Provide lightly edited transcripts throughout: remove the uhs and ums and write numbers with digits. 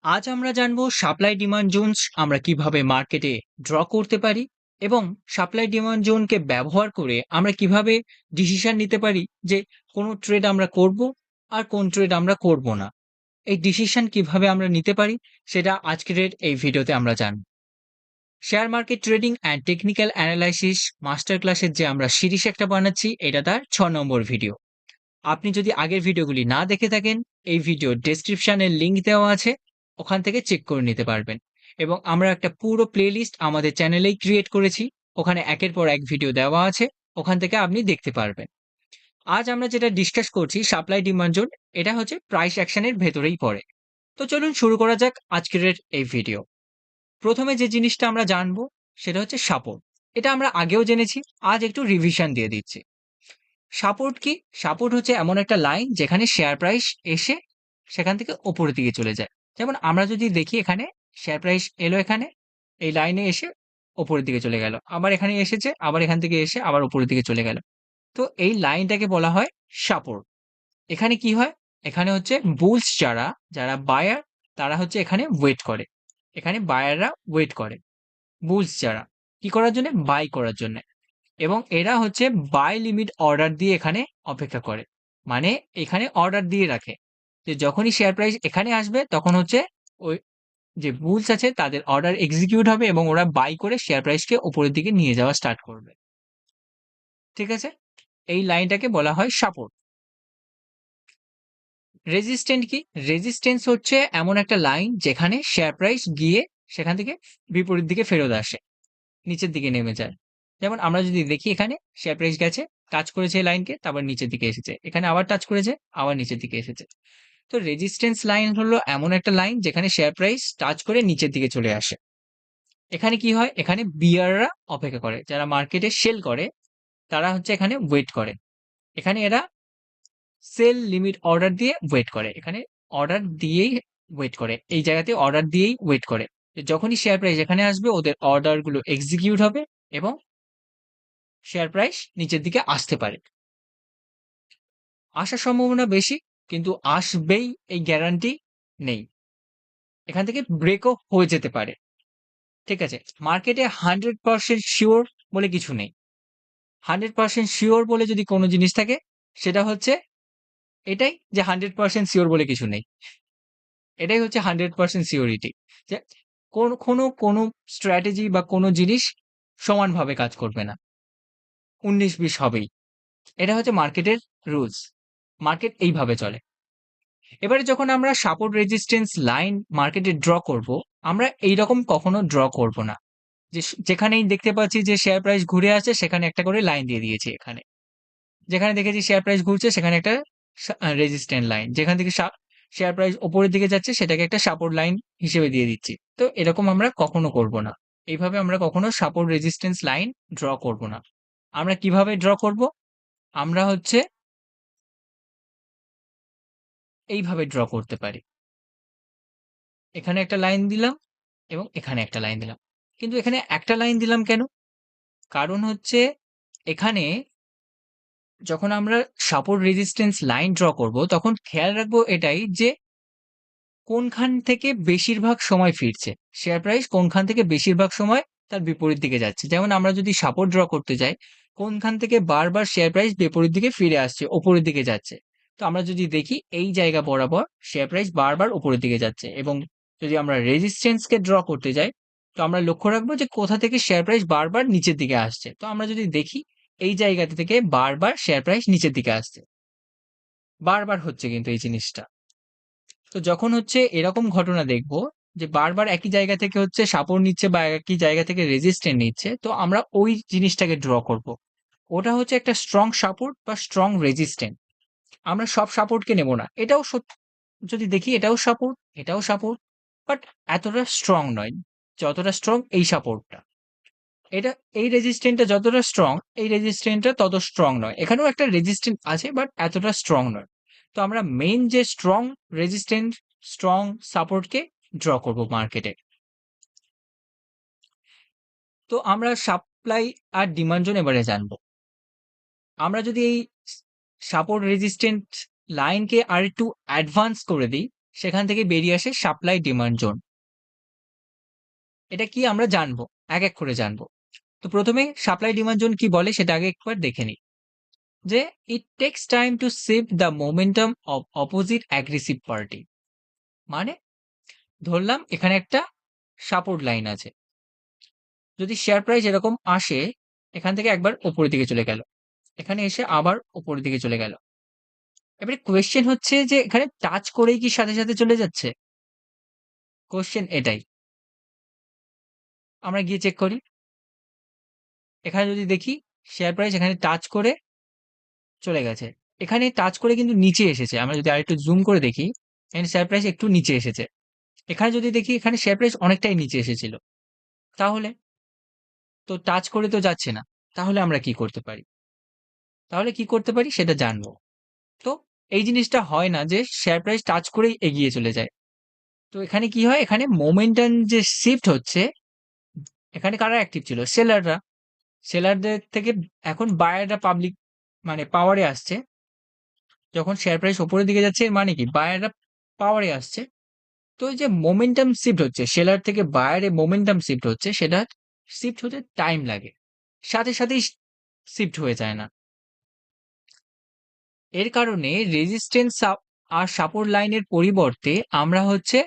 আজ আমরা জানবো সাপ্লাই ডিমান্ড জোনস আমরা কিভাবে মার্কেটে ড্র করতে পারি এবং সাপ্লাই ডিমান্ড জোনকে ব্যবহার করে আমরা কিভাবে ডিসিশন নিতে পারি যে কোন ট্রেড আমরা করব আর কোন ট্রেড আমরা করব না। এই ডিসিশন কিভাবে আমরা নিতে পারি সেটা আজকের এই ভিডিওতে আমরা জানব। Share market trading and technical analysis master ক্লাসের যে আমরা সিরিজ একটা বানাচ্ছি, এটা তার 6 নম্বর ভিডিও। আপনি যদি আগের ভিডিওগুলি না দেখে থাকেন, এই ভিডিও ডেসক্রিপশনে লিংক দেওয়া আছে, ওখান থেকে চেক করে নিতে পারবেন। এবং আমরা একটা পুরো প্লেলিস্ট আমাদের চ্যানেলেই ক্রিয়েট করেছি, ওখানে একের পর এক ভিডিও দেওয়া আছে, ওখান থেকে আপনি দেখতে পারবেন। আজ আমরা যেটা ডিসকাস করছি সাপ্লাই ডিমান্ড জোন, এটা হচ্ছে প্রাইস অ্যাকশনের ভেতরেই পড়ে। তো চলুন শুরু করা যাক আজকের এই ভিডিও। প্রথমে যে জিনিসটা আমরা জানবো সেটা হচ্ছে সাপোর্ট। এটা আমরা আগেও জেনেছি, আজ একটু রিভিশন দিয়ে দিচ্ছি। সাপোর্ট কি? সাপোর্ট হচ্ছে এমন একটা লাইন যেখানে শেয়ার প্রাইস এসে সেখান থেকে উপরের দিকে চলে যায়। যেমন আমরা যদি দেখি এখানে শেয়ার প্রাইস এলো এখানে, এই লাইনে এসে উপরের দিকে চলে গেল। আবার এখানে এসেছে, আবার এখান থেকে এসে আবার উপরের দিকে চলে গেল। তো এই লাইনটাকে বলা হয় সাপোর্ট। এখানে কি হয়? এখানে হচ্ছে বুলস যারা বায়ার তারা হচ্ছে এখানে ওয়েট করে। এখানে বায়াররা ওয়েট করে। বুলস যারা কি করার জন্য? বাই করার জন্য। এবং এরা হচ্ছে বাই লিমিট অর্ডার দিয়ে এখানে অপেক্ষা করে। মানে এখানে অর্ডার দিয়ে রাখে যে যখনই শেয়ার প্রাইস এখানে আসবে তখন হচ্ছে ওই যে বুলস আছে তাদের অর্ডার এক্সিকিউট হবে এবং ওরা বাই করে শেয়ার প্রাইসকে উপরের দিকে নিয়ে যাওয়া স্টার্ট করবে। ঠিক আছে? এই লাইনটাকে বলা হয় সাপোর্ট। রেজিস্ট্যান্ট কি? রেজিস্ট্যান্স হচ্ছে এমন একটা লাইন যেখানে শেয়ার প্রাইস গিয়ে সেখান থেকে বিপরীত দিকে ফেরত আসে, নিচের দিকে নেমে যায়। যেমন আমরা যদি দেখি এখানে শেয়ার প্রাইস গেছে, টাচ করেছে এই লাইনকে, তারপর নিচের দিকে এসেছে। এখানে আবার টাচ করেছে, আবার নিচের দিকে এসেছে। তো রেজিস্ট্যান্স লাইন হলো এমন একটা লাইন যেখানে শেয়ার প্রাইস টাচ করে নিচের দিকে চলে আসে। এখানে কি হয়? এখানে বিয়াররা অপেক্ষা করে। যারা মার্কেটে সেল করে তারা হচ্ছে এখানে ওয়েট করে। এখানে এরা সেল লিমিট অর্ডার দিয়ে ওয়েট করে। এখানে অর্ডার দিয়েই ওয়েট করে। এই জায়গাতে অর্ডার দিয়েই ওয়েট করে। যখনই শেয়ার প্রাইস এখানে আসবে ওদের অর্ডার গুলো এক্সিকিউট হবে এবং শেয়ার প্রাইস নিচের দিকে আসতে পারে। আসার সম্ভাবনা বেশি, কিন্তু আসবেই এই গ্যারান্টি নেই। এখান থেকে ব্রেকও হয়ে যেতে পারে। ঠিক আছে? মার্কেটে 100% সিওর বলে কিছু নেই। 100% সিওর বলে যদি কোনো জিনিস থাকে সেটা হচ্ছে এটাই যে 100% সিওর বলে কিছু নেই। এটাই হচ্ছে 100% সিওরিটি। যে কোনো স্ট্র্যাটেজি বা কোনো জিনিস সমানভাবে কাজ করবে না। 19-20 হবেই। এটা হচ্ছে মার্কেটের রুলস। মার্কেট এইভাবে চলে। এবারে যখন আমরা সাপোর্ট রেজিস্ট্যান্স লাইন মার্কেটে ড্র করব, আমরা এইরকম কখনো ড্র করব না। যেখানেই দেখতে পাচ্ছি যে শেয়ার প্রাইস ঘুরে আসছে সেখানে একটা করে লাইন দিয়ে দিয়েছি এখানে। যেখানে দেখেছি শেয়ার প্রাইস ঘুরছে সেখানে একটা রেজিস্ট্যান্ট লাইন। যেখান থেকে শেয়ার প্রাইস উপরের দিকে যাচ্ছে সেটাকে একটা সাপোর্ট লাইন হিসেবে দিয়ে দিচ্ছি। তো এরকম আমরা কখনো করব না। এইভাবে আমরা কখনো সাপোর্ট রেজিস্ট্যান্স লাইন ড্র করব না। আমরা কিভাবে ড্র করব? আমরা হচ্ছে এইভাবে ড্র করতে পারি। এখানে একটা লাইন দিলাম এবং এখানে একটা লাইন দিলাম। কিন্তু এখানে একটা লাইন দিলাম কেন? কারণ হচ্ছে এখানে যখন আমরা সাপোর্ট রেজিস্ট্যান্স লাইন ড্র করব তখন খেয়াল রাখবো এটাই যে কোনখান থেকে বেশিরভাগ সময় ফিরছে। শেয়ার প্রাইস কোনখান থেকে বেশিরভাগ সময় তার বিপরীত দিকে যাচ্ছে। যেমন আমরা যদি সাপোর্ট ড্র করতে যাই, কোনখান থেকে বারবার শেয়ার প্রাইস বিপরীত দিকে ফিরে আসছে, উপরের দিকে যাচ্ছে। তো আমরা যদি দেখি এই জায়গা বরাবর শেয়ার প্রাইস বারবার উপরের দিকে যাচ্ছে এবং যদি আমরা রেজিস্ট্যান্স কে ড্র করতে যাই, তো আমরা লক্ষ্য রাখবো যে কোথা থেকে শেয়ার প্রাইস বারবার নিচের দিকে আসছে। তো আমরা যদি দেখি এই জায়গাটা থেকে বারবার শেয়ার প্রাইস নিচের দিকে আসছে। বারবার হচ্ছে কিন্তু এই জিনিসটা। তো যখন হচ্ছে এরকম ঘটনা দেখব যে বারবার একই জায়গা থেকে হচ্ছে সাপোর্ট নিচ্ছে বা একই জায়গা থেকে রেজিস্ট্যান্স নিচ্ছে, তো আমরা ওই জিনিসটাকে ড্র করব। ওটা হচ্ছে একটা স্ট্রং সাপোর্ট বা স্ট্রং রেজিস্ট্যান্স। আমরা সব সাপোর্টকে নেব না। এটাও যদি দেখি এটাও সাপোর্ট, এটাও সাপোর্ট, বাট এতটা স্ট্রং নয় যতটা স্ট্রং এই সাপোর্টটা। এটা এই রেজিস্ট্যান্সটা যতটা স্ট্রং, এই রেজিস্ট্যান্সটা তত স্ট্রং নয়। এখানেও একটা রেজিস্ট্যান্স আছে বাট এতটা স্ট্রং নয়। তো আমরা মেইন যে স্ট্রং রেজিস্ট্যান্স, স্ট্রং সাপোর্টকে ড্র করব মার্কেটে। তো আমরা সাপ্লাই আর ডিমান্ড জোন এবারে জানবো। আমরা যদি এই সাপোর্ট রেজিস্ট্যান্স লাইনকে আরেকটু অ্যাডভান্স করে দিই, সেখান থেকে বেরিয়ে আসে সাপ্লাই ডিমান্ড জোন। এটা কি আমরা জানবো, এক এক করে জানবো। তো প্রথমে সাপ্লাই ডিমান্ড জোন কি বলে সেটা আগে একবার দেখে নিই। যে it takes time to shift the momentum of opposite aggressive party. মানে ধরলাম এখানে একটা সাপোর্ট লাইন আছে, যদি শেয়ার প্রাইস এরকম আসে, এখান থেকে একবার উপরের দিকে চলে গেল, এখানে এসে আবার উপরের দিকে চলে গেল। এবারে কোয়েশ্চেন হচ্ছে যে এখানে টাচ করেই কি সাথে সাথে চলে যাচ্ছে? কোয়েশ্চেন এটাই। আমরা গিয়ে চেক করি। এখানে যদি দেখি শেয়ার প্রাইস এখানে টাচ করে চলে গেছে। এখানে টাচ করে কিন্তু নিচে এসেছে। আমরা যদি আরেকটু জুম করে দেখি, এখানে শেয়ার প্রাইস একটু নিচে এসেছে। এখানে যদি দেখি এখানে শেয়ার প্রাইস অনেকটাই নিচে এসেছিল। তাহলে তো টাচ করে তো যাচ্ছে না। তাহলে আমরা কি করতে পারি? তাহলে কি করতে পারি সেটা জানবো। তো এই জিনিসটা হয় না যে শেয়ার প্রাইস টাচ করেই এগিয়ে চলে যায়। তো এখানে কি হয়? এখানে মোমেন্টাম যে শিফট হচ্ছে, এখানে কারা অ্যাক্টিভ ছিল? সেলাররা। সেলারদের থেকে এখন বায়াররা পাবলিক মানে পাওয়ারে আসছে। যখন শেয়ার প্রাইস উপরের দিকে যাচ্ছে এর মানে কি? বায়াররা পাওয়ারে আসছে। তো এই যে মোমেন্টাম শিফট হচ্ছে, সেলার থেকে বায়ারে মোমেন্টাম শিফট হচ্ছে, সেটা শিফট হতে টাইম লাগে। সাথে সাথেই শিফট হয়ে যায় না। এর কারণে রেজিস্ট্যান্স আর সাপোর্ট লাইনের পরিবর্তে আমরা হচ্ছে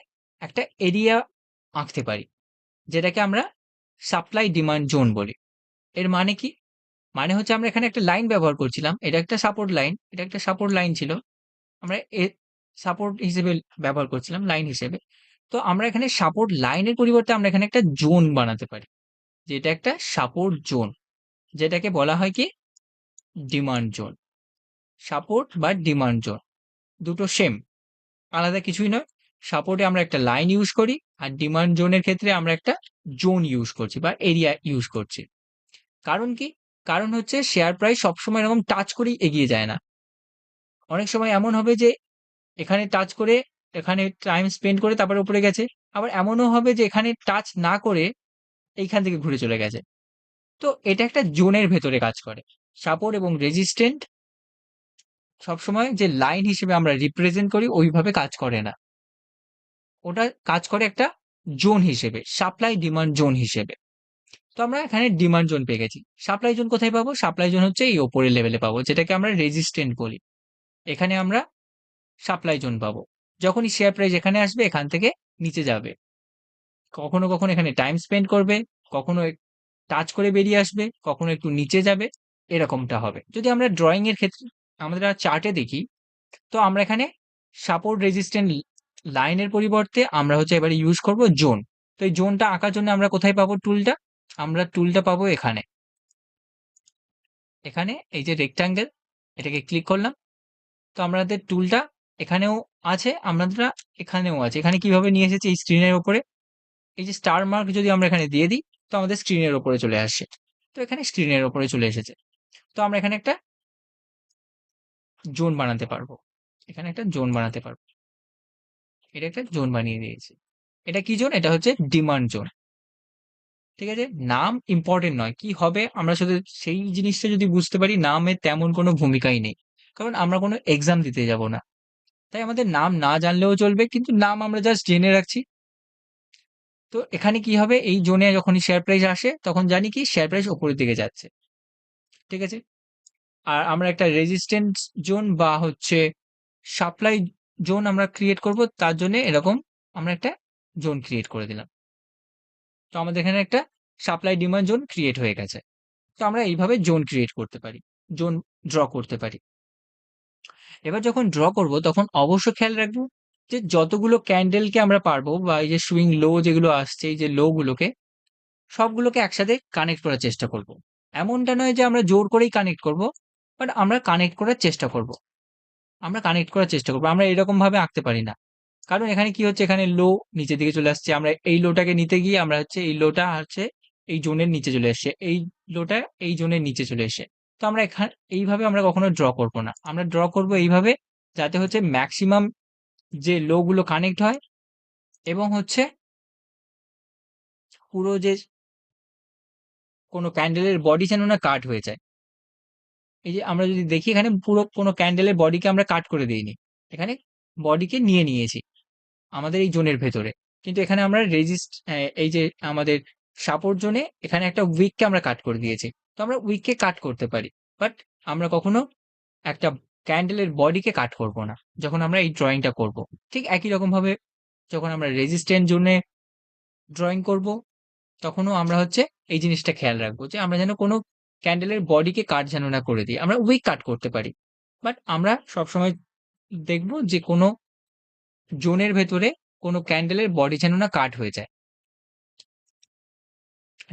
একটা এরিয়া আঁকতে পারি, যেটাকে আমরা সাপ্লাই ডিমান্ড জোন বলি। এর মানে কি? মানে হচ্ছে আমরা এখানে একটা লাইন ব্যবহার করছিলাম। এটা একটা সাপোর্ট লাইন, এটা একটা সাপোর্ট লাইন ছিল। আমরা সাপোর্ট হিসেবে ব্যবহার করছিলাম, লাইন হিসেবে। তো আমরা এখানে সাপোর্ট লাইনের পরিবর্তে আমরা এখানে একটা জোন বানাতে পারি। যেটা একটা সাপোর্ট জোন, যেটাকে বলা হয় কি? Demand zone. সাপোর্ট বা ডিমান্ড জোন দুটো সেম, আলাদা কিছুই নয়। সাপোর্টে আমরা একটা লাইন ইউজ করি, আর ডিমান্ড জোনের ক্ষেত্রে আমরা একটা জোন ইউজ করছি বা এরিয়া ইউজ করছি। কারণ কি? কারণ হচ্ছে শেয়ার প্রাইস সবসময় এরকম টাচ করেই এগিয়ে যায় না। অনেক সময় এমন হবে যে এখানে টাচ করে, এখানে টাইম স্পেন্ড করে তারপরে উপরে গেছে। আবার এমনও হবে যে এখানে টাচ না করে এইখান থেকে ঘুরে চলে গেছে। তো এটা একটা জোনের ভেতরে কাজ করে। সাপোর্ট এবং রেজিস্ট্যান্ট সবসময় যে লাইন হিসেবে আমরা রিপ্রেজেন্ট করি ওইভাবে কাজ করে না। ওটা কাজ করে একটা জোন হিসেবে, সাপ্লাই ডিমান্ড জোন হিসেবে। তো আমরা এখানে ডিমান্ড জোন পেয়ে গেছি। সাপ্লাই জোন কোথায় পাবো? সাপ্লাই জোন হচ্ছে এই উপরের লেভেলে পাবো, যেটাকে আমরা রেজিস্ট্যান্ট বলি। এখানে আমরা সাপ্লাই জোন পাবো। যখনই শেয়ার প্রাইস এখানে আসবে এখান থেকে নিচে যাবে। কখনো কখনো এখানে টাইম স্পেন্ড করবে, কখনো টাচ করে বেরিয়ে আসবে, কখনো একটু নিচে যাবে, এরকমটা হবে। যদি আমরা ড্রয়িং এর ক্ষেত্রে আমরা চার্টে দেখি, তো আমরা এখানে সাপোর্ট রেজিস্ট্যান্ট লাইনের পরিবর্তে আমরা হচ্ছে এবারে ইউজ করব জোন। তো এই জোনটা আঁকার জন্য আমরা কোথায় পাবো টুলটা? আমরা টুলটা পাবো এখানে। এখানে এই যে রেক্ট্যাঙ্গেল, এটাকে ক্লিক করলাম। তো আমাদের টুলটা এখানেও আছে, আমরা এখানেও আছে। এখানে কিভাবে নিয়ে এসেছি? এই স্ক্রিনের উপরে এই যে স্টার মার্ক যদি আমরা এখানে দিয়ে দিই, তো আমাদের স্ক্রিনের উপরে চলে আসে। তো এখানে স্ক্রিনের উপরে চলে এসেছে। তো আমরা এখানে একটা জোন বানাতে পারবো। এখানে একটা জোন বানাতে পারবো। এটা একটা জোন বানিয়ে দিয়েছি। এটা কি জোন? এটা হচ্ছে ডিমান্ড জোন। ঠিক আছে? নাম ইম্পর্টেন্ট নয়। কি হবে আমরা শুধু সেই জিনিসটা যদি বুঝতে পারি, নামের তেমন কোনো ভূমিকাই নেই। কারণ আমরা কোনো এক্সাম দিতে যাব না। তাই আমাদের নাম না জানলেও চলবে, কিন্তু নাম আমরা জাস্ট জেনে রাখছি। তো এখানে কি হবে? এই জোনে যখনই শেয়ার প্রাইস আসে তখন জানি কি শেয়ার প্রাইস উপরের দিকে যাচ্ছে। ঠিক আছে? আর আমরা একটা রেজিস্ট্যান্স জোন বা হচ্ছে সাপ্লাই জোন আমরা ক্রিয়েট করব, তার জন্য এরকম আমরা একটা জোন ক্রিয়েট করে দিলাম। তো আমাদের এখানে একটা সাপ্লাই ডিমান্ড জোন ক্রিয়েট হয়ে গেছে। তো আমরা এইভাবে জোন ক্রিয়েট করতে পারি, জোন ড্র করতে পারি। এবার যখন ড্র করব তখন অবশ্যই খেয়াল রাখবো যে যতগুলো ক্যান্ডেলকে আমরা পারবো, বা এই যে সুইং লো যেগুলো আসছে, এই যে লো গুলোকে সবগুলোকে একসাথে কানেক্ট করার চেষ্টা করব। এমনটা নয় যে আমরা জোর করেই কানেক্ট করব, বাট আমরা কানেক্ট করার চেষ্টা করব। আমরা কানেক্ট করার চেষ্টা করব। আমরা এরকম ভাবে আঁকতে পারি না। কারণ এখানে কি হচ্ছে? এখানে লো নিচের দিকে চলে আসছে। আমরা এই লোটাকে নিতে গিয়ে আমরা হচ্ছে এই লোটা হচ্ছে এই জোনের নিচে চলে এসছে। এই লোটা এই জোনের নিচে চলে এসছে। তো আমরা এখানে এইভাবে আমরা কখনো ড্র করব না। আমরা ড্র করব এইভাবে, যাতে হচ্ছে ম্যাক্সিমাম যে লো গুলো কানেক্ট হয়, এবং হচ্ছে পুরো যে কোনো ক্যান্ডেলের বডি যেন না কাট হয়ে যায়। এই যে আমরা যদি দেখি এখানে পুরো কোনো ক্যান্ডেলের বডিকে আমরা কাট করে দিইনি। এখানে বডিকে নিয়ে নিয়েছি। আমাদের এই জোনের ভেতরে। কিন্তু এখানে আমরা এই যে আমাদের সাপোর্ট জোনে এখানে একটা উইককে আমরা কাট করে দিয়েছি। তো আমরা উইককে কাট করতে পারি। বাট আমরা কখনো একটা ক্যান্ডেলের বডিকে কাট করব না যখন আমরা এই ড্রয়িংটা করব। ঠিক একই রকমভাবে যখন আমরা রেজিস্ট্যান্ট জোনে ড্রয়িং করব, তখনও আমরা হচ্ছে এই জিনিসটা খেয়াল রাখবো যে আমরা যেন কোনো ক্যান্ডেলের বডিকে কাট যেন না করে দিই। আমরা উইক কাট করতে পারি। বাট আমরা সবসময় দেখবো যে কোনো জোনের ভেতরে কোনো ক্যান্ডেলের বডি যেন না কাট হয়ে যায়।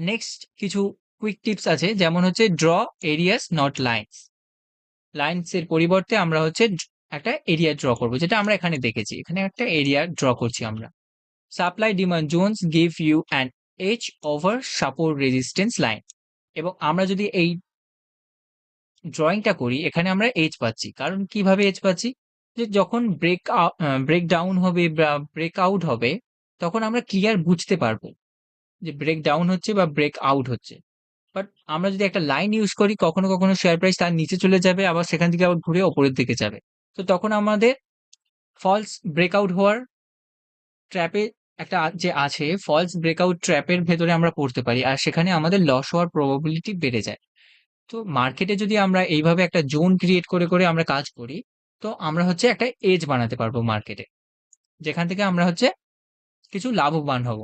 নেক্সট কিছু কুইক টিপস আছে, যেমন হচ্ছে draw areas not lines. Lines এর পরিবর্তে আমরা হচ্ছে একটা এরিয়া ড্র করব, যেটা আমরা এখানে দেখেছি। এখানে একটা এরিয়া ড্র করছি আমরা। Supply demand zones give you an edge over support resistance line. এবং আমরা যদি এই ড্রয়িংটা করি, এখানে আমরা এজ পাচ্ছি। কারণ কিভাবে এজ পাচ্ছি? যে যখন ব্রেক ডাউন হবে বা ব্রেক আউট হবে, তখন আমরা ক্লিয়ার বুঝতে পারবো যে ব্রেক ডাউন হচ্ছে বা ব্রেক আউট হচ্ছে। বাট আমরা যদি একটা লাইন ইউজ করি, কখনো কখনো শেয়ার প্রাইস তার নিচে চলে যাবে, আবার সেখান থেকে আবার ঘুরে ওপরের দিকে যাবে। তো তখন আমাদের ফলস ব্রেকআউট হওয়ার ট্র্যাপে একটা যে আছে, ফলস ব্রেকআউট ট্র্যাপের ভেতরে আমরা পড়তে পারি, আর সেখানে আমাদের লস হওয়ার প্রবাবিলিটি বেড়ে যায়। তো মার্কেটে যদি আমরা এইভাবে একটা জোন ক্রিয়েট করে করে আমরা কাজ করি, তো আমরা হচ্ছে একটা এজ বানাতে পারবো মার্কেটে, যেখান থেকে আমরা হচ্ছে কিছু লাভবান হব।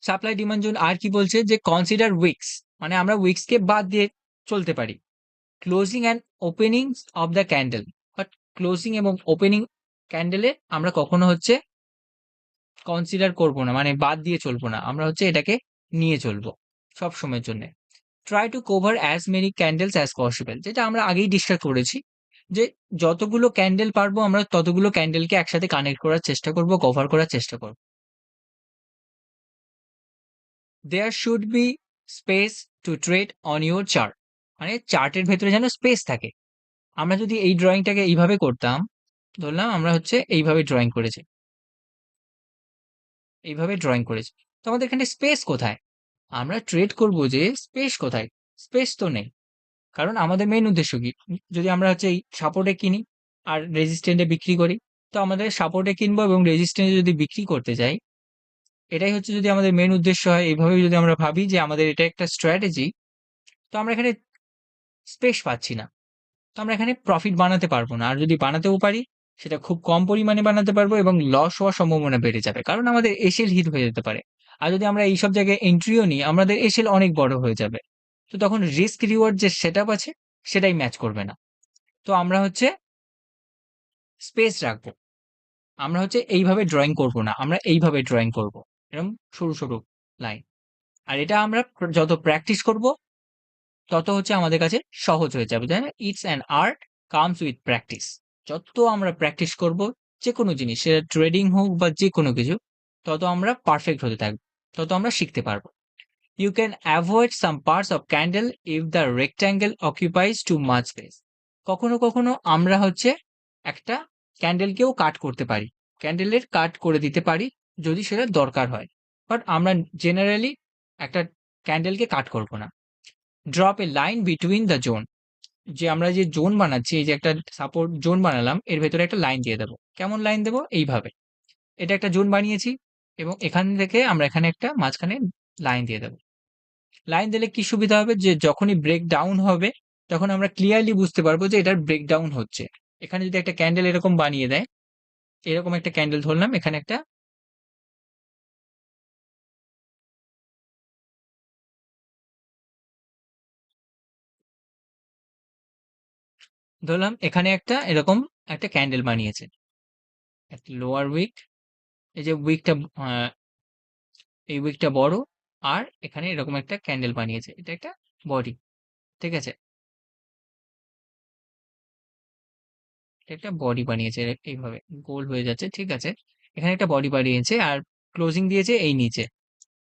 সাপ্লাই ডিমান্ড জোন আর কি বলছে যে কনসিডার উইকস, মানে আমরা উইকসকে বাদ দিয়ে চলতে পারি। Closing and opening of the candle, but closing এবং ওপেনিং ক্যান্ডেলে আমরা কখনো হচ্ছে কনসিডার করব না, মানে বাদ দিয়ে চলবো না, আমরা হচ্ছে এটাকে নিয়ে চলবো সব সময়ের জন্য। Try to cover as many candles as possible, যেটা আমরা আগেই ডিসকাস করেছি যে যতগুলো ক্যান্ডেল পারবো আমরা ততগুলো ক্যান্ডেলকে একসাথে কানেক্ট করার চেষ্টা করব, কভার করার চেষ্টা করব। There should be space to trade on your chart, মানে চার্টের ভেতরে যেন স্পেস থাকে। আমরা যদি এই ড্রয়িংটাকে এইভাবে করতাম, ধরলাম আমরা হচ্ছে এইভাবে ড্রয়িং করেছি, এইভাবে ড্রয়িং করেছি, তো আমাদের এখানে স্পেস কোথায়? আমরা ট্রেড করব যে স্পেস কোথায়? স্পেস তো নেই। কারণ আমাদের মেইন উদ্দেশ্য কি? যদি আমরা হচ্ছে এই সাপোর্টে কিনি আর রেজিস্ট্যান্টে বিক্রি করি, তো আমাদের সাপোর্টে কিনবো এবং রেজিস্ট্যান্টে যদি বিক্রি করতে যাই, এটাই হচ্ছে যদি আমাদের মেইন উদ্দেশ্য হয়, এইভাবে যদি আমরা ভাবি যে আমাদের এটা একটা স্ট্র্যাটেজি, তো আমরা এখানে স্পেস পাচ্ছি না। তো আমরা এখানে প্রফিট বানাতে পারবো না। আর যদি বানাতেও পারি, সেটা খুব কম পরিমাণে বানাতে পারবো এবং লস হওয়ার সম্ভাবনা বেড়ে যাবে। কারণ আমাদের এসএল হিট হয়ে যেতে পারে। আর যদি আমরা এইসব জায়গায় এন্ট্রিও নিই, আমাদের এসএল অনেক বড় হয়ে যাবে। তো তখন রিস্ক রিওয়ার্ড যে সেটআপ আছে, সেটাই ম্যাচ করবে না। তো আমরা হচ্ছে স্পেস রাখবো। আমরা হচ্ছে এইভাবে ড্রয়িং করব না। আমরা এইভাবে ড্রয়িং করব। এরকম সরু, সরু লাইন। আর এটা আমরা যত প্র্যাকটিস করব, তত হচ্ছে আমাদের কাছে সহজ হয়ে যাবে। তাই না? It's an art comes with practice. যত আমরা প্র্যাকটিস করব যেকোনো জিনিস, সেটা ট্রেডিং হোক বা যেকোনো কিছু, তত আমরা পারফেক্ট হতে থাকবো। তত আমরা শিখতে পারবো। You can avoid some parts of candle if the rectangle occupies too much space. কখনো কখনো আমরা হচ্ছে একটা ক্যান্ডেলকেও কাট করতে পারি, ক্যান্ডেলের কাট করে দিতে পারি যদি সেটা দরকার হয়। বাট আমরা জেনারেলি একটা ক্যান্ডেলকে কাট করব না। Drop A line between the zone, যে আমরা যে জোন বানাচ্ছি, এই যে একটা সাপোর্ট জোন বানালাম, এর ভেতরে একটা লাইন দিয়ে দেবো। কেমন লাইন দেবো? এইভাবে। এটা একটা জোন বানিয়েছি এবং এখান থেকে আমরা এখানে একটা মাঝখানে লাইন দিয়ে দেবো। লাইন দিলে কি সুবিধা হবে? যে যখনই ব্রেক ডাউন হবে, তখন আমরা ক্লিয়ারলি বুঝতে পারবো যে এটার ব্রেক ডাউন হচ্ছে। এখানে যদি একটা ক্যান্ডেল এরকম বানিয়ে দেয়, এরকম একটা ক্যান্ডেল ধরলাম, এখানে একটা ধরলাম, এখানে একটা এরকম একটা ক্যান্ডেল বানিয়েছে। একটা লোয়ার উইক, এই যে উইকটা, এই উইকটা বড়, আর এখানে এরকম একটা ক্যান্ডেল বানিয়েছে। এটা একটা বডি, ঠিক আছে? এটা একটা বডি বানিয়েছে এইভাবে, গোল হয়ে যাচ্ছে, ঠিক আছে? এখানে একটা বডি বানিয়েছে আর ক্লোজিং দিয়েছে এই নিচে।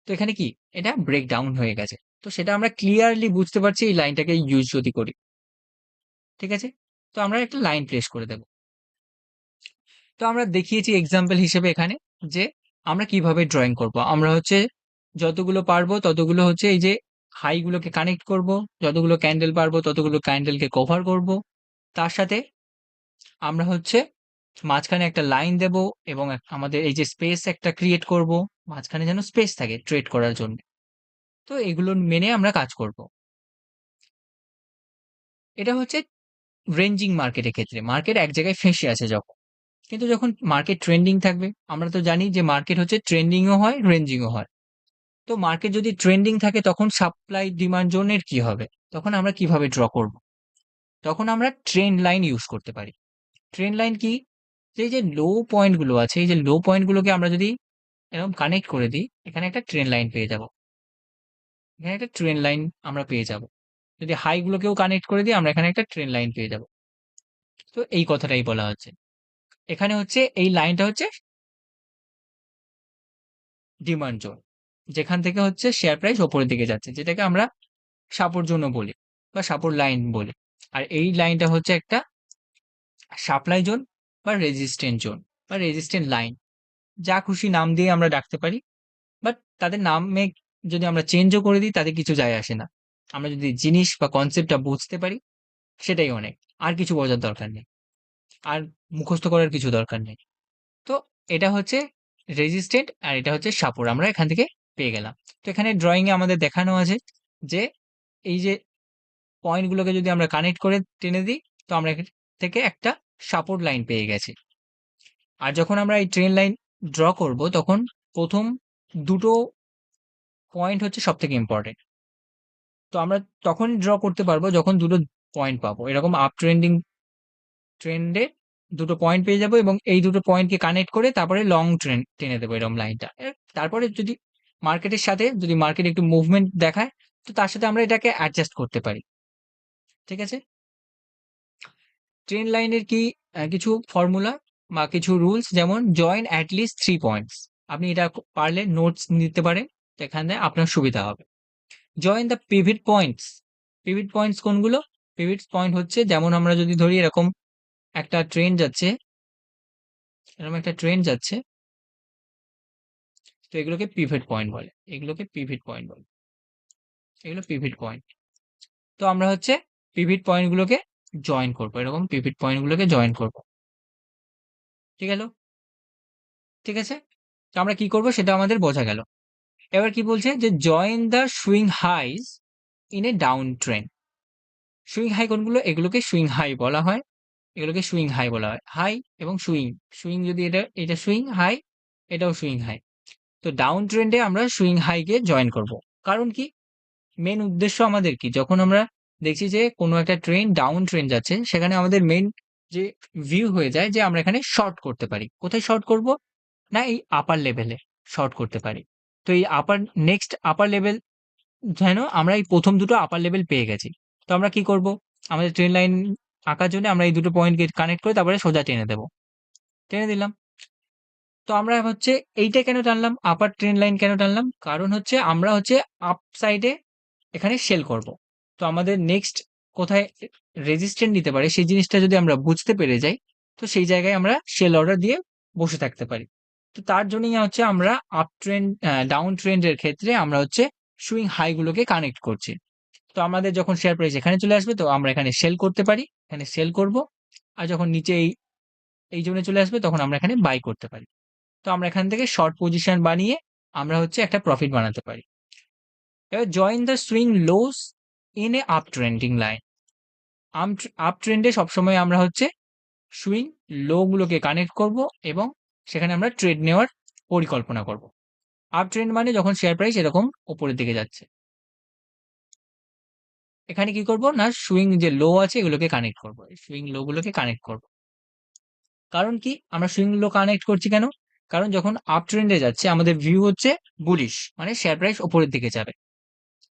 তো এখানে কি? এটা ব্রেক ডাউন হয়ে গেছে। তো সেটা আমরা ক্লিয়ারলি বুঝতে পারছি এই লাইনটাকে ইউজ যদি করি। ঠিক আছে? তো আমরা একটা লাইন প্লেস করে দেব। তো আমরা দেখিয়েছি এক্সাম্পল হিসেবে এখানে যে আমরা কিভাবে ড্রয়িং করব। আমরা হচ্ছে যতগুলো পারবো ততগুলো হচ্ছে এই যে হাই গুলোকে কানেক্ট করব, যতগুলো ক্যান্ডেল পারবো ততগুলো ক্যান্ডেলকে কভার করব। তার সাথে আমরা হচ্ছে মাঝখানে একটা লাইন দেব এবং আমাদের এই যে স্পেস একটা ক্রিয়েট করব, মাঝখানে যেন স্পেস থাকে ট্রেড করার জন্য। তো এগুলো মেনে আমরা কাজ করব। এটা হচ্ছে রেঞ্জিং মার্কেটের ক্ষেত্রে। মার্কেট এক জায়গায় ফেঁসে আছে যখন। কিন্তু যখন মার্কেট ট্রেন্ডিং থাকবে, আমরা তো জানি যে মার্কেট হচ্ছে ট্রেন্ডিংও হয়, রেঞ্জিংও হয়। তো মার্কেট যদি ট্রেন্ডিং থাকে তখন সাপ্লাই ডিমান্ড জোনের কি হবে? তখন আমরা কিভাবে ড্র করব? তখন আমরা ট্রেন্ড লাইন ইউজ করতে পারি। ট্রেন্ড লাইন কি? যে এই যে লো পয়েন্ট গুলো আছে, এই যে লো পয়েন্ট গুলোকে আমরা যদি এরকম কানেক্ট করে দিই, এখানে একটা ট্রেন্ড লাইন পেয়ে যাব। এখানে একটা ট্রেন্ড লাইন আমরা পেয়ে যাব। যদি হাই গুলোকেও কানেক্ট করে দিই, আমরা এখানে একটা ট্রেন্ড লাইন পেয়ে যাব। তো এই কথাটাই বলা হচ্ছে। এখানে হচ্ছে এই লাইনটা হচ্ছে ডিমান্ড জোন। যেখান থেকে হচ্ছে শেয়ার প্রাইস উপরের দিকে যাচ্ছে, যেটাকে আমরা সাপোর্ট জোনও বলি বা সাপোর্ট লাইন বলি। আর এই লাইনটা হচ্ছে একটা সাপ্লাই জোন বা রেজিস্ট্যান্ট জোন বা রেজিস্ট্যান্ট লাইন। যা খুশি নাম দিয়ে আমরা ডাকতে পারি। বাট তাদের নামে যদি আমরা চেঞ্জও করে দিই তাতে কিছু যায় আসে না। আমরা যদি জিনিস বা কনসেপ্টটা বুঝতে পারি সেটাই অনেক। আর কিছু বোঝার দরকার নেই। আর মুখস্থ করার কিছু দরকার নেই। তো এটা হচ্ছে রেজিস্ট্যান্ট আর এটা হচ্ছে সাপোর্ট। আমরা এখান থেকে পেয়ে গেলাম। তো এখানে ড্রয়িং এ আমাদের দেখানো আছে যে এই যে পয়েন্ট গুলোকে যদি আমরা কানেক্ট করে টেনে দিই, তো আমরা এখান থেকে একটা সাপোর্ট লাইন পেয়ে গেছি। আর যখন আমরা এই ট্রেন লাইন ড্র করব তখন প্রথম দুটো পয়েন্ট হচ্ছে সবথেকে ইম্পর্টেন্ট। তো আমরা তখনই ড্র করতে পারবো যখন দুটো পয়েন্ট পাবো। এরকম আপ ট্রেন্ডে দুটো পয়েন্ট পেয়ে যাবো এবং এই দুটো পয়েন্টকে কানেক্ট করে তারপরে লং ট্রেন্ড টেনে দেবো এরকম লাইনটা। তারপরে যদি মার্কেটের সাথে যদি মার্কেট একটু মুভমেন্ট দেখায়, তো তার সাথে আমরা এটাকে অ্যাডজাস্ট করতে পারি। ঠিক আছে? ট্রেন্ড লাইনের কি কিছু ফর্মুলা বা কিছু রুলস, যেমন জয়েন অ্যাট লিস্ট 3 পয়েন্টস। আপনি এটা পারলে নোটস নিতে পারেন। তো এখানে আপনার সুবিধা হবে। Join the pivot points. Pivot points কোনগুলো? পিভট পয়েন্ট হচ্ছে যেমন আমরা যদি ধরি এরকম একটা ট্রেন্ড যাচ্ছে, এরকম একটা ট্রেন্ড যাচ্ছে। তো এগুলোকে পিভট পয়েন্ট বলে। এগুলোকে পিভট পয়েন্ট বলে। এগুলো পিভট পয়েন্ট। তো আমরা হচ্ছে পিভট পয়েন্ট গুলোকে জয়েন করবো। এরকম পিভট পয়েন্ট গুলোকে জয়েন করবো। ঠিক গেল? ঠিক আছে? তো আমরা কি করব সেটা আমাদের বোঝা গেল। এবার কি বলছে যে join the swing highs in a down trend. Swing high কোনগুলো? এগুলোকে সুইং হাই বলা হয়। এগুলোকে সুইং হাই বলা হয়। হাই এবং সুইং। সুইং যদি এটা সুইং হাই, এটাও সুইং হাই। তো ডাউন ট্রেন্ডে আমরা সুইং হাইকে জয়েন করব। কারণ কি? মেন উদ্দেশ্য আমাদের কি? যখন আমরা দেখছি যে কোনো একটা ট্রেন্ড ডাউন ট্রেন্ড যাচ্ছে, সেখানে আমাদের মেন যে ভিউ হয়ে যায় যে আমরা এখানে শর্ট করতে পারি। কোথায় শর্ট করব? না এই আপার লেভেলে শর্ট করতে পারি। তো এই নেক্সট আপার লেভেল যেন আমরা এই প্রথম দুটো আপার লেভেল পেয়ে গেছি। তো আমরা কি করব? আমাদের ট্রেন লাইন আঁকার জন্য আমরা এই দুটো পয়েন্টকে কানেক্ট করে তারপরে সোজা টেনে দেব। টেনে দিলাম। তো আমরা হচ্ছে এইটা কেন টানলাম? আপার ট্রেন লাইন কেন টানলাম? কারণ হচ্ছে আমরা হচ্ছে আপ সাইডে এখানে সেল করব। তো আমাদের নেক্সট কোথায় রেজিস্ট্যান্ট নিতে পারে সেই জিনিসটা যদি আমরা বুঝতে পেরে যাই, তো সেই জায়গায় আমরা সেল অর্ডার দিয়ে বসে থাকতে পারি। তো তার জন্যই হচ্ছে আমরা আপ ট্রেন্ড ডাউন ট্রেন্ড এর ক্ষেত্রে আমরা হচ্ছে সুইং হাই গুলোকে কানেক্ট করছি। তো আমাদের যখন শেয়ার প্রাইস এখানে চলে আসবে তো আমরা এখানে সেল করতে পারি। এখানে সেল করব। আর যখন নিচে এই জোনে চলে আসবে তখন আমরা এখানে বাই করতে পারি। তো আমরা এখান থেকে শর্ট পজিশন বানিয়ে আমরা হচ্ছে একটা প্রফিট বানাতে পারি। এবার join the swing lows in a up trending line. Up ট্রেন্ডে সবসময় আমরা হচ্ছে সুইং লো গুলোকে কানেক্ট করব এবং সেখানে আমরা ট্রেড নেওয়ার পরিকল্পনা করব। আপ ট্রেন্ড মানে যখন শেয়ার প্রাইস এরকম উপরের দিকে যাচ্ছে। এখানে কি করব? না সুইং যে লো আছে এগুলোকে কানেক্ট করব। সুইং লো গুলোকে কানেক্ট করব। কারণ কি? আমরা সুইং লো কানেক্ট করছি কেন? কারণ যখন আপ ট্রেন্ডে যাচ্ছে আমাদের ভিউ হচ্ছে বুলিশ, মানে শেয়ার প্রাইস উপরের দিকে যাবে।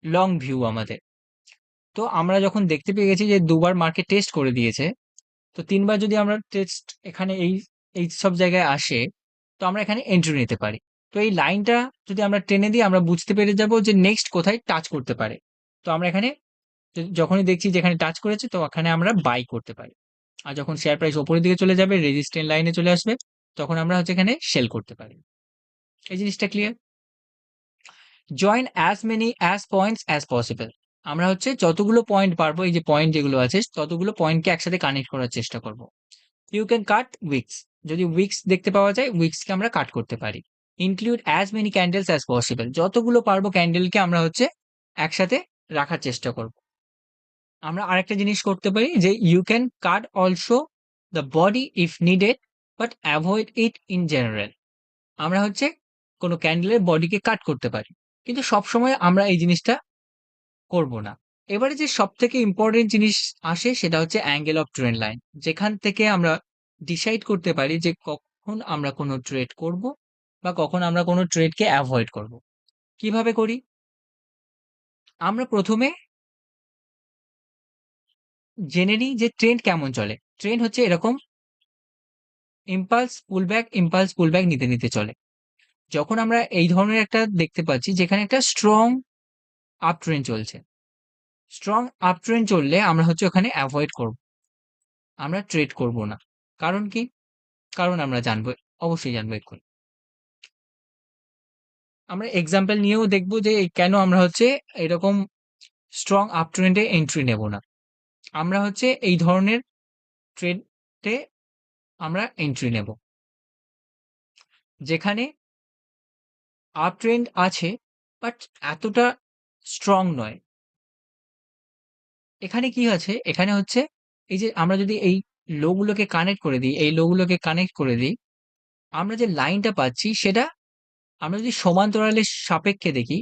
লং ভিউ আমাদের। তো আমরা যখন দেখতে পেয়ে গেছি যে দুবার মার্কেট টেস্ট করে দিয়েছে, তো ৩ বার যদি আমরা টেস্ট এখানে এই সব জায়গায় আসে, তো আমরা এখানে এন্ট্রি নিতে পারি। তো এই লাইনটা যদি আমরা টেনে দিই আমরা বুঝতে পেরে যাব যে নেক্সট কোথায় টাচ করতে পারে। তো আমরা এখানে যখনই দেখছি যে এখানে টাচ করেছে তো ওখানে আমরা বাই করতে পারি। আর যখন শেয়ার প্রাইস উপরের দিকে চলে যাবে, রেজিস্ট্যান্ট লাইনে চলে আসবে, তখন আমরা হচ্ছে এখানে সেল করতে পারি। এই জিনিসটা clear? Join as many as points as possible. আমরা হচ্ছে যতগুলো পয়েন্ট পারবো, এই যে পয়েন্ট যেগুলো আছে ততগুলো পয়েন্টকে একসাথে কানেক্ট করার চেষ্টা করব। You can cut wicks. যদি উইকস দেখতে পাওয়া যায়, উইকসকে আমরা কাট করতে পারি। Include as many candles as possible, যতগুলো পারবো ক্যান্ডেলকে আমরা হচ্ছে একসাথে রাখার চেষ্টা করব। আমরা আরেকটা জিনিস করতে পারি যে you can cut also the body if needed, but avoid it in general. আমরা হচ্ছে কোনো ক্যান্ডেলের বডিকে কাট করতে পারি, কিন্তু সবসময় আমরা এই জিনিসটা করব না। এবারে যে সবথেকে ইম্পোর্টেন্ট জিনিস আসে সেটা হচ্ছে অ্যাঙ্গেল অফ ট্রেন্ড লাইন, যেখান থেকে আমরা ডিসাইড করতে পারি যে কখন আমরা কোনো ট্রেড করব বা কখন আমরা কোনো ট্রেডকে অ্যাভয়েড করব। কিভাবে করি? আমরা প্রথমে জেনে নিই যে ট্রেন্ড কেমন চলে। ট্রেন্ড হচ্ছে এরকম ইম্পালস পুল ব্যাক নিতে নিতে চলে। যখন আমরা এই ধরনের একটা দেখতে পাচ্ছি যেখানে একটা স্ট্রং আপ ট্রেন্ড চলছে, স্ট্রং আপ ট্রেন্ড চললে আমরা হচ্ছে ওখানে অ্যাভয়েড করব, আমরা ট্রেড করব না। কারণ কি? কারণ আমরা জানবো, অবশ্যই জানবো এক্ষুনি। আমরা এক্সাম্পল নিয়েও দেখব যে কেন আমরা হচ্ছে এরকম স্ট্রং আপ ট্রেন্ডে এন্ট্রি নেব না। আমরা হচ্ছে এই ধরনের ট্রেডে আমরা এন্ট্রি নেব যেখানে আপ ট্রেন্ড আছে বাট এতটা স্ট্রং নয়। এখানে কি আছে? এখানে হচ্ছে এই যে আমরা যদি এই লো গুলোকে কানেক্ট করে দিই, এই লো গুলোকে কানেক্ট করে দিই, আমরা যে লাইনটা পাচ্ছি সেটা আমরা যদি সমান্তরালের সাপেক্ষে দেখি,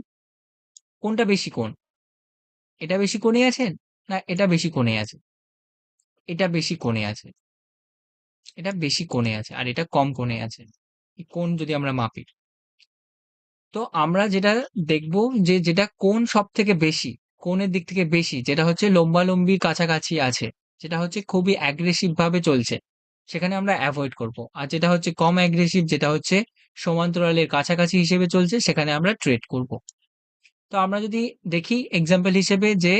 কোনটা বেশি কোণ? এটা বেশি কোণে আছে? না এটা বেশি কোণে আছে? এটা বেশি কোণে আছে। এটা বেশি কোণে আছে আর এটা কম কোণে আছে। এই কোণ যদি আমরা মাপি, তো আমরা যেটা দেখব যে যেটা কোণ সবথেকে বেশি, কোণের দিক থেকে বেশি, যেটা হচ্ছে লম্বালম্বির কাছাকাছি আছে, যেটা হচ্ছে খুবই অ্যাগ্রেসিভ ভাবে চলছে, সেখানে আমরা এভয়েড করব। আর যেটা হচ্ছে কম অ্যাগ্রেসিভ, যেটা হচ্ছে সমান্তরালের কাছাকাছি হিসেবে চলছে, সেখানে আমরা ট্রেড করব। তো আমরা যদি দেখি এক্সাম্পল হিসেবে যে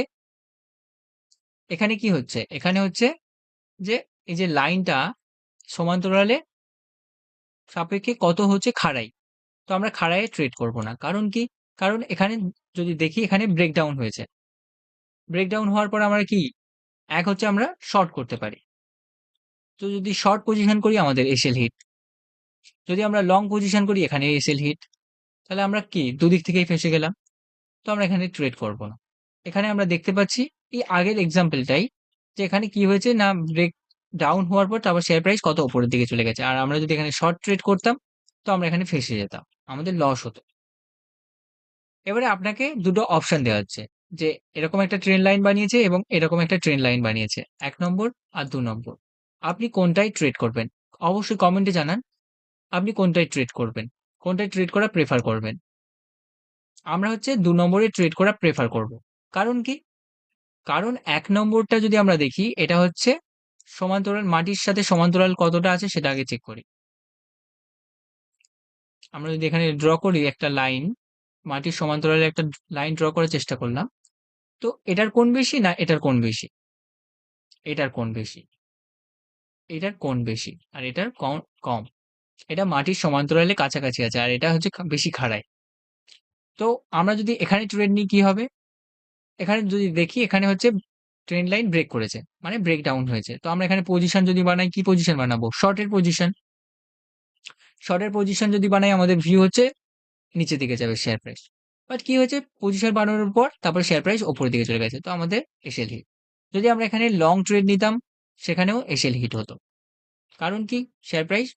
এখানে কি হচ্ছে? এখানে হচ্ছে যে এই যে লাইনটা সমান্তরালে সাপেক্ষে কত হচ্ছে খাড়াই। তো আমরা খাড়াইয়ে ট্রেড করব না। কারণ কি? কারণ এখানে যদি দেখি এখানে ব্রেকডাউন হয়েছে। ব্রেকডাউন হওয়ার পর আমরা কি? এক হচ্ছে আমরা শর্ট করতে পারি। তো যদি শর্ট পজিশন করি আমাদের এসএল হিট। যদি আমরা লং পজিশন করি এখানে এসএল হিট। তাহলে আমরা কি? দুদিক থেকেই ফেঁসে গেলাম। তো আমরা এখানে ট্রেড করব না। এখানে আমরা দেখতে পাচ্ছি এই আগের এক্সাম্পলটাই যে এখানে কি হয়েছে না ব্রেক ডাউন হওয়ার পর তারপর শেয়ার প্রাইস কত উপরের দিকে চলে গেছে। আর আমরা যদি এখানে শর্ট ট্রেড করতাম তো আমরা এখানে ফেঁসে যেতাম। আমাদের লস হতো। এবারে আপনাকে দুটো অপশন দেওয়া হচ্ছে যে এরকম একটা ট্রেন লাইন বানিয়েছে এবং এরকম একটা ট্রেন লাইন বানিয়েছে, ১ নম্বর আর ২ নম্বর। আপনি কোনটায় ট্রেড করবেন? অবশ্যই কমেন্টে জানান আপনি কোনটায় ট্রেড করবেন, কোনটায় ট্রেড করা প্রেফার করবেন। আমরা হচ্ছে ২ নম্বরে ট্রেড করা প্রেফার করব। কারণ কি? কারণ ১ নম্বরটা যদি আমরা দেখি এটা হচ্ছে সমান্তরাল, মাটির সাথে সমান্তরাল কতটা আছে সেটা আগে চেক করি। আমরা যদি এখানে ড্র করি একটা লাইন, মাটির সমান্তরালে একটা লাইন ড্র করার চেষ্টা করলাম, তো এটার কোণ বেশি না এটার কোণ বেশি? এটার কোণ বেশি। এটার কোণ বেশি আর এটার কোণ কম। এটা মাটির সমান্তরালে কাছাকাছি আছে আর এটা হচ্ছে বেশি খাড়ায়। তো আমরা যদি এখানে ট্রেড নিই কি হবে? এখানে যদি দেখি এখানে হচ্ছে ট্রেন্ড লাইন ব্রেক করেছে। মানে ব্রেক ডাউন হয়েছে। তো আমরা এখানে পজিশন যদি বানাই, কি পজিশন বানাবো? শর্টের পজিশন। শর্টের পজিশন যদি বানাই আমাদের ভিউ হচ্ছে নিচের দিকে যাবে শেয়ার প্রাইস। বাট কি হয়েছে? পজিশন বানানোর পর তারপরে শেয়ার প্রাইস উপরের দিকে চলে গেছে। তো আমাদের এসএল হিট। যদি আমরা এখানে লং ট্রেড নিতাম সেখানেও এসএল হিট হতো। কারণ কি? শেয়ার প্রাইস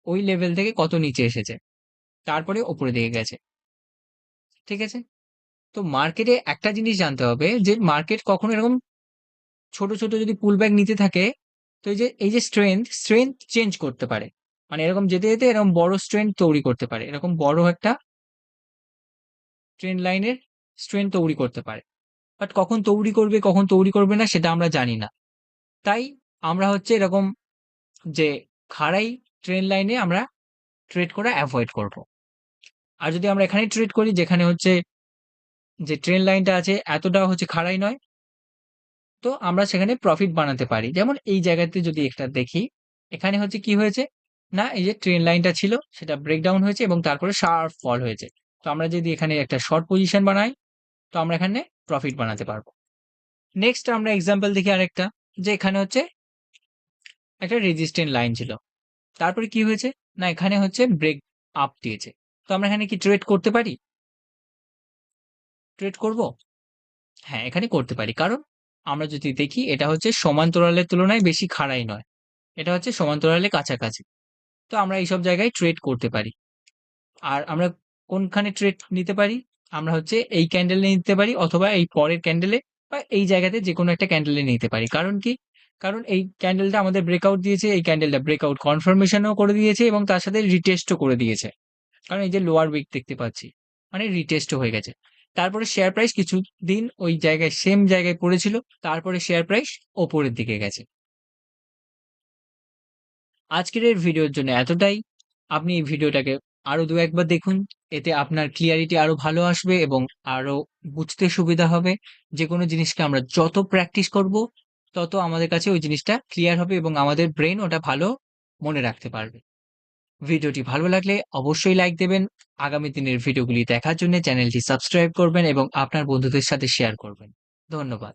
ওই লেভেল থেকে কত নিচে এসেছে। তারপরে উপরের দিকে গেছে। ঠিক আছে? তো মার্কেটে একটা জিনিস জানতে হবে যে মার্কেট কখনো এরকম ছোট, ছোট যদি পুল ব্যাক নিতে থাকে, তো এই যে স্ট্রেংথ চেঞ্জ করতে পারে। মানে এরকম যেতে, যেতে এরকম বড় স্ট্রেংথ তৈরি করতে পারে। এরকম বড় একটা ট্রেন্ড লাইনের স্ট্রেংথ তৈরি করতে পারে। বাট কখন তৈরি করবে, কখন তৈরি করবে না সেটা আমরা জানি না। তাই আমরা হচ্ছে এরকম যে খাড়াই ট্রেন্ড লাইনে আমরা ট্রেড করা এভয়েড করব। আর যদি আমরা এখানে ট্রেড করি যেখানে হচ্ছে যে ট্রেন্ড লাইনটা আছে এতটাও হচ্ছে খাড়াই নয়, তো আমরা সেখানে প্রফিট বানাতে পারি। যেমন এই জায়গাতে যদি একটা দেখি, এখানে হচ্ছে কি হয়েছে? না এই যে ট্রেন লাইনটা ছিল সেটা ব্রেকডাউন হয়েছে এবং তারপরে শার্প ফল হয়েছে। তো আমরা যদি এখানে একটা শর্ট পজিশন বানাই, তো আমরা এখানে প্রফিট বানাতে পারবো। নেক্সট আমরা এক্সাম্পল দেখি আরেকটা, যে এখানে হচ্ছে একটা রেজিস্ট্যান্ট লাইন ছিল। তারপরে কি হয়েছে? না এখানে হচ্ছে ব্রেক আপ দিয়েছে। তো আমরা এখানে কি ট্রেড করতে পারি? ট্রেড করব? হ্যাঁ, এখানে করতে পারি। কারণ আমরা যদি দেখি এটা হচ্ছে সমান্তরালের তুলনায় বেশি খাড়াই নয়। এটা হচ্ছে সমান্তরালের কাছাকাছি। তো আমরা এইসব জায়গায় ট্রেড করতে পারি। আর আমরা কোনখানে ট্রেড নিতে পারি? আমরা হচ্ছে এই ক্যান্ডেলে নিতে পারি অথবা এই পরের ক্যান্ডেলে বা এই জায়গাতে যেকোনো একটা ক্যান্ডেলে নিতে পারি। কারণ কি? কারণ এই ক্যান্ডেলটা আমাদের ব্রেকআউট দিয়েছে, এই ক্যান্ডেলটা ব্রেকআউট কনফার্মেশন ও করে দিয়েছে এবং তার সাথে রিটেস্ট ও করে দিয়েছে। কারণ এই যে লোয়ার উইক দেখতে পাচ্ছি, মানে রিটেস্ট ও হয়ে গেছে। তারপরে শেয়ার প্রাইস কিছুদিন ওই জায়গায় সেম জায়গায় পড়েছিল। তারপরে শেয়ার প্রাইস ওপরের দিকে গেছে। আজকের এই ভিডিওর জন্য এতটাই। আপনি এই ভিডিওটাকে আরো ২-১ বার দেখুন। এতে আপনার ক্লিয়ারিটি আরো ভালো আসবে এবং আরো বুঝতে সুবিধা হবে। যেকোনো জিনিসকে আমরা যত প্র্যাকটিস করব, তত আমাদের কাছে ওই জিনিসটা ক্লিয়ার হবে এবং আমাদের ব্রেইন ওটা ভালো মনে রাখতে পারবে। ভিডিওটি ভালো লাগলে অবশ্যই লাইক দেবেন। আগামী দিনের ভিডিওগুলি দেখার জন্য চ্যানেলটি সাবস্ক্রাইব করবেন এবং আপনার বন্ধুদের সাথে শেয়ার করবেন। ধন্যবাদ।